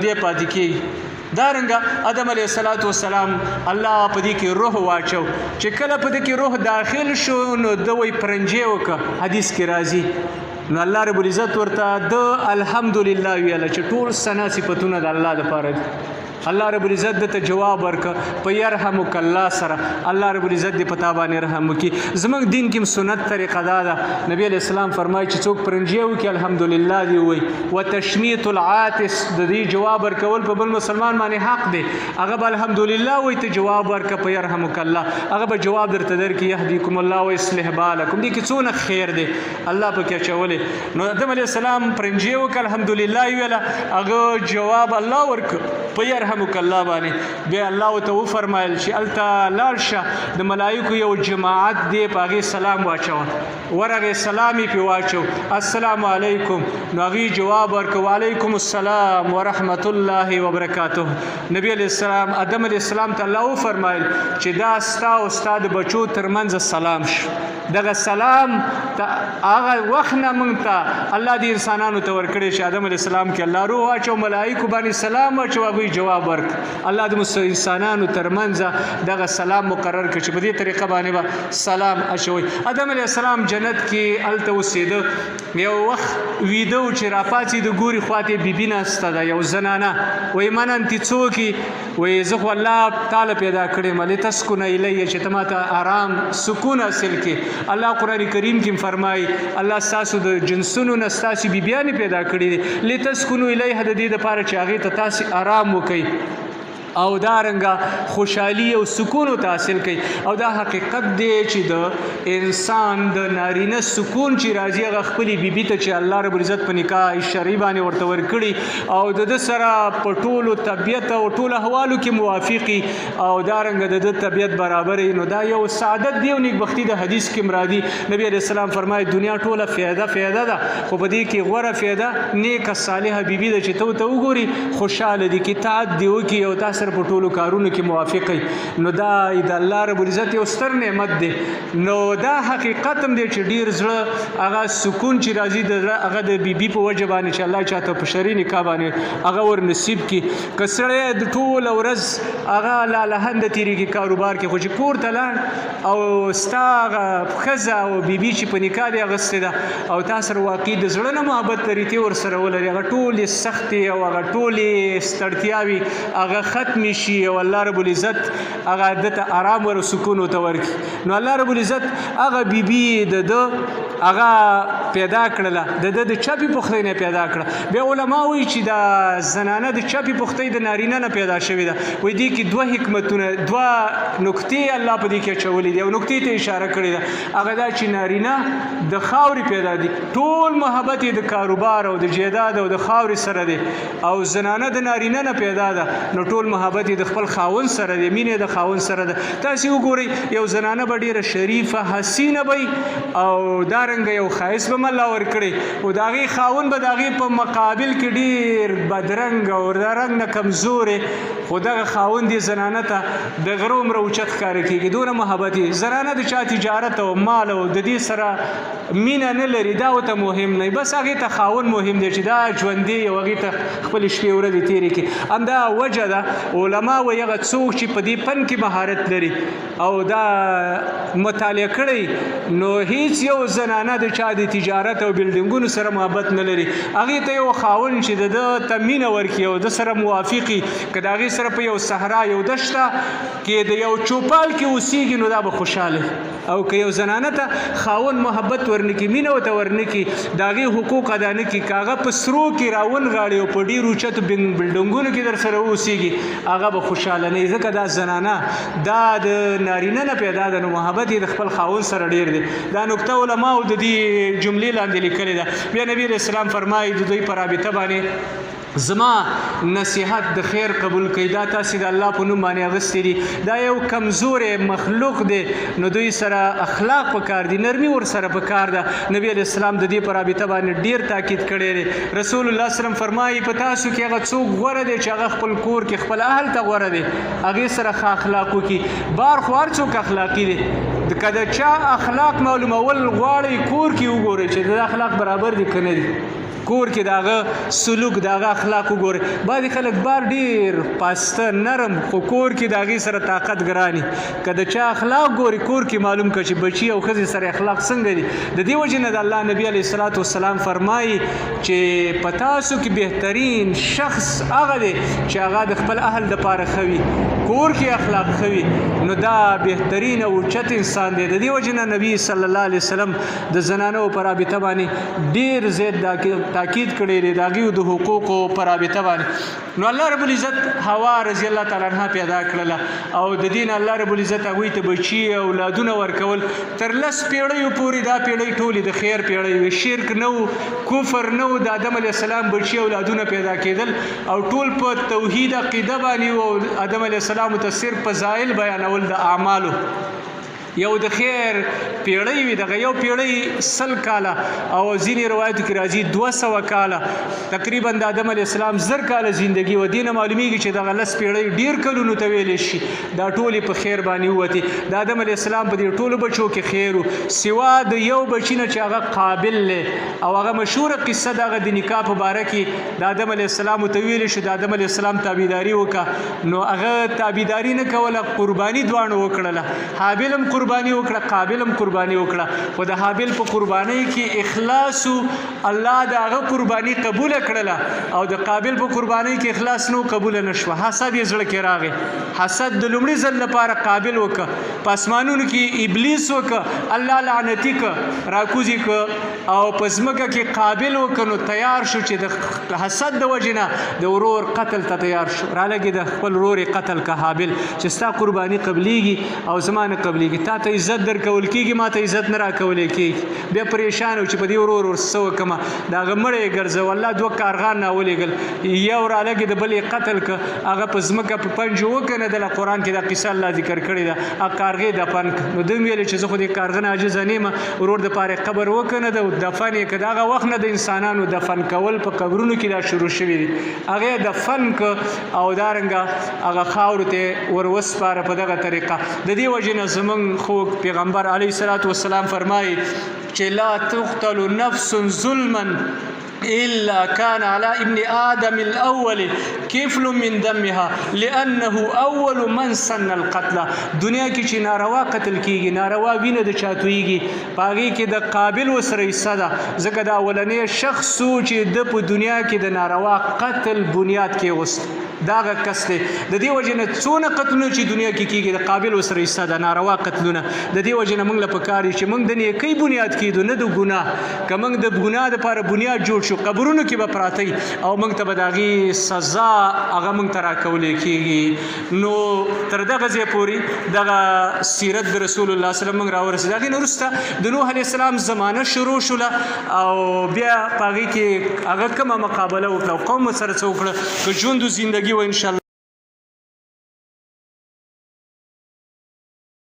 دې پاتې کېږي. دارنګه آدم علیه السلام الله په دې کې روح واچو چې کله په دې کې روح داخل شو نو د وی پرنجې وکړه. حدیث کې راځي نو الله رب العزت ورته د الحمدلله ویله چې ټول ثنا صفتونه د الله دپاره دي. الله رب العزت ته جواب ورکړه په یرحمک الله سره. الله رب العزت دې په تا باندې رحم وکړي. زموږ دین کې سنت طریقه دا ده، نبی علیه السلام فرمایي چې څوک پرنجې وکړي الحمدلله دې ووایي. وتشمیت العاطس د دې جواب ورکول په بل مسلمان باندې حق دی. هغه به الحمدلله وایي، ته جواب ورکړه په یرحمک الله، هغه به جواب درته درکړي یهدیکم الله ویصلح بالکم. دې کې څونه خیر دی الله پکې اچولی. نو آدم علیه السلام پرنجې وکړه الحمدلله یې ویله، هغه جواب الله ورکړه په یرحمک الله باندې. بیا الله ورته وفرمایل چې هلته لاړ شه د ملایکو یو جماعت دی په هغې سلام واچوه. ورغې سلام یې پرې واچو السلام علیکم. نو هغې جواب ورکړه وعلیکم السلام ورحمت الله وبرکاته. نبی علیه السلام آدم علیه السلام ته الله وفرمایل چې دا ستا او ستا د بچو ترمنځ سلام شو. دغه سلام هغه وخت نه موږ ته الله دې انسانانو ته ورکړی چې آدم علیه السلام کې الله روح واچو، ملایکو باندې سلام واچو، هغوی جواب ورکړ. الله د انسانانو ترمنځ دغه سلام مقرر کړ چې په دې طریقه باندې به سلام اچوئ. آدم علیه السلام جنت کې هلته اوسېده. یو وخت ویده و چې راپاڅېد ګوري خواته بیبي ناسته ده، یو زنانه. وایي من انت څوک یې؟ وایي زه خو الله تعالی پیدا کړی یم لتسکن الیه چې ته ماته آرام سکون حاصل کړې. الله قرآن کریم کې فرمایي الله ستاسو د جنسونو نه ستاسې بیبیانې پیدا کړي دي لتسکنو الیه، د دې دپاره چې هغې ته تاسې آرام وکئ او دارنګه خوشحالي او سکون ته حاصل کوي. او دا حقیقت دی چې د انسان د نارینه سکون چې راځي هغه خپلې بیبي ته چې الله رب العزت په نکاح شرعي باندې ورته ورکړي او د ده سره په ټولو طبیعت او ټولو احوالو کې موافقي او دارنګه د ده طبیعت برابري، نو دا یو سعادت دی او نیکبختي د حدیث کې مرادي. نبی علیه السلام فرمایي دنیا ټوله فایده ده، خو په دې کې غوره فایده نیکه صالحه بیبي ده چې ته وګوري خوشحاله دي کې اطاعت دې وکړي او تاسو په ټولو کارونو کې موافقي. نو دا د الله رب العزت یو ستر نعمت دی. نو دا حقیقت هم دی چې ډیر زړه هغه سکون چې راځي هغه د بیبي په وجه باندې چې الله چاته په شرعي نکاح باندې هغه ور نصیب کړي. که سړی د ټوله ورځ هغه لالهنده تېرېږي کاروبار کې، خو چې کور ته لاړ او ستا هغه ښځه او بیبي چې په نکاح دې اخیستې ده او تا سره واقعي د زړه نه محبت لري، ته ورسره ولري، هغه ټولې سختې او هغه ټولې ستړتیاوې هغه ختمې شي او الله رب العزت هغه ده ته آرام ور سکون ورته ورکړي. نو الله رب العزت هغه بیبي د ده هغه پیدا کړله، د ده د چپې پختۍ نه پیدا کړه. بیا علما وایي چې دا زنانه د چپې پختۍ د نارینه نه پیدا شوې ده. وایي دې کې دوه حکمتونه، دوه نکتې الله په دې کې اچولې دي او نکتې ته اشاره کړې ده. هغه دا چې نارینه د خاورې پیدا دي، ټول محبت یې د کاروبار او د جیداد او د خاورې سره دی، او زنانه د نارینه نه پیدا ده نو ټول محبت یې د خپل خاوند سره دی، مینې د خاوند سره ده. تاسې وګورئ یو زنانه به ډېره شریفه حسینه به او دارنګه یو ښایست به الله ورکړی او د هغې خاوند به د هغې په مقابل کې ډېر بدرنګ او د رنګ نه کمزورې، خو دغه خاوند یې زنانه ته د غره عمره اوچت ښکاره کېږي، دونه محبت یې. زنانه د چا تجارت او مال او د دې سره مینه نه لري، دا ورته مهم نه، بس هغې ته خاوند مهم دی چې دا ژوندی او هغې ته خپلې شپې ورځې تېرې کړي. همدا وجه ده علما وایي هغه څوک چې په دې فن کې مهارت لري او دا مطالعه کړی نو هیڅ یو زنانه د چا د تجارت او بلډینګونو سره محبت نه لري، هغې ته یو خاوند چې د ده ته مینه ورکړي او د سره موافقي، که د هغې سره په یو صحرا یو دشته کې د یو چوپال کې اوسېږي نو دا به خوشحاله. او که یو زنانه ته خاوند محبت ورنکړي، مینه ورته ورنکړي، د هغې حقوق ادا نه کړي، که هغه په سرو کې راونغاړي او په ډېرو اوچتو بلډینګونو کې در سره واوسېږي هغه به خوشحاله نه وي، ځکه دا زنانه دا د نارینه نه پیدا ده نو محبت یې د خپل خاوند سره ډېر دی. دا نکته علماو د دې جملې لاندې لیکلې ده. بیا نبي علیه السلام فرمایي د دوی په رابطه باندې زما نصیحت د خیر قبول کړئ، دا تاسې د الله په نوم باندې اخیستي دي، دا یو کمزوری مخلوق دی نو دوی سره اخلاق پکار دي، نرمي ورسره پکار ده. نبی علیه السلام د دې په رابطه باندې ډېر تاکید کړی دی. رسول الله وسلم فرمایي په تاسو کې هغه څوک غوره دی چې هغه خپل کور کې خپل اهل ته غوره دی، هغې سره ښه اخلاق وکړي. بار خو هر څوک اخلاقي دی، که د چا اخلاق معلومول غواړئ کور کې وګورئ چې د اخلاق برابر دي که نه دي. کور کې د هغه سلوک د هغه اخلاق وګورئ. بعضې خلک بار ډېر پاسته نرم خو کور کې د هغې سره طاقت ګراني. که د چا اخلاق ګوري کور کې معلوم کړه چې بچي او ښځې سره اخلاق څنګه دي. د دې وجې نه د الله نبي علیه الصلاة والسلام فرمایي چې په تاسو کې بهترین شخص هغه دی چې هغه د خپل اهل دپاره ښه وي، کور کې اخلاق ښه وي، نو دا بهترین او اوچت انسان دی. د دې وجې نه نبي صلی الله علیه وسلم د زنانو په رابطه باندې ډېر زیات تاکید کړی دی د هغوی د حقوقو په رابطه باندې. نو الله رب العزت حوا رضی الله تعالی عنها پیدا کړله او د دې نه الله رب العزت هغوی ته بچي اولادونه ورکول. تر 10 پیړیو پورې دا پیړۍ ټولې د خیر پیړۍ وې، شرک نه و، کفر نه و، د آدم علیه السلام بچي اولادونه پیدا کېدل او ټول په توحید عقیده باندې و. آدم علیه السلام ته صرف فضایل بیانول د اعمالو. یو د خیر پیړۍ وي، دغه یو پیړۍ 100 کاله او ځینې روایتو کې راځي 200 کاله، تقریبا د آدم علیه السلام 1000 کاله زندگی و. دې نه معلومیږي چې دغه 10 پیړۍ ډېر کلونو ته ویلی شي. دا ټولې په خیر باندې ووتې. د آدم علیه السلام په دې ټولو بچو کې خیر و، سوا د یو بچي نه چې هغه قابل دی او هغه مشهوره قصه د هغه د نکاح په باره کې د آدم علیه السلام ته ویلی شو د آدم علیه السلام تابعداري وکړه، نو هغه تابعداري نه کوله، قرباني دواړو وکړله. حابل هم قرباني وکړه، قابل هم قرباني وکړه، خو د حابل په قربانۍ کې اخلاص الله د هغه قرباني قبوله کړله او د قابل په قربانۍ کې اخلاص نو قبوله نشوه. حسد یې زړه کې راغی. حسد د لومړي ځل لپاره قابل وکړه، په اسمانونو کې ابلیس وکړه، الله لعنتي کړه، راکوزي کړه او په ځمکه کې قابل وکړه. نو تیار شو چې د حسد د وجې نه د ورور قتل ته تیار شو. رالګي د خپل ورور قتل که حابل چې ستا قرباني قبلیږي او زما نه قبلیږي، تا ته عزت درکول کېږي، ما ته عزت نه راکولی کېږي. بیا پریشان و چې په دې ورور ورڅه وکړمه، د هغه مړی یې ګرځوه. الله 2 کارغان راولېږل، یو رالګې د بل یې قتل که، هغه په ځمکه په پنج وکنېدله. قرآن کې دا قصه الله ذکر کړې ده. هغه کارغې دفن کړه. نو دوی ویلې چې زه خو دې کارغه نه عاجزه نه یم، ورور دپاره یې قبر وکنېده او دفن یې کړه. د هغه وخت نه د انسانانو دفن کول په قبرونو کې دا شروع شوي دي. هغه یې دفن کړه او دارنګه هغه خاورو ته ور وسپاره په دغه طریقه. د دې وجې نه زموږ خوږ پیغمبر علیه الصلاة والسلام فرمایي چې لا تقتل نفس ظلما إلا كان على ابن آدم الأول كفل من دمها لأنه أول من سن القتل. دنیا کې چې ناروا قتل کیږي، ناروا وینه د چا تویږي، په هغې کې د قابل ورسره حصه ده، ځکه د اولنی شخص چې د په دنیا کې د ناروا قتل بنیاد کېغوست، دا هغه کس دی. د دې وجې نه څونه قتلونه چې دنیا کې کېږي د قابل ورسره حصه ده، ناروا قتلونه. د دې وجې نه موږ له پکار دي چې موږ د نیکۍ بنیاد کېږدو، نه د ګناه. که موږ د ګناه دپاره بنیاد جوړ شو، قبرونو کې به پراته او موږ ته به د هغې سزا هغه موږ ته راکولی کېږي. نو تر دغه ځای پورې دغه سیرت د رسول الله صلی الله علیه وسلم موږ راورسېد. هغې نه وروسته د نوح علیه السلام زمانه شروع شوله او بیا په هغې کې هغه کومه مقابله وکړه او قوم سره څه وکړه، که ژوند و زندګي و انشاءالله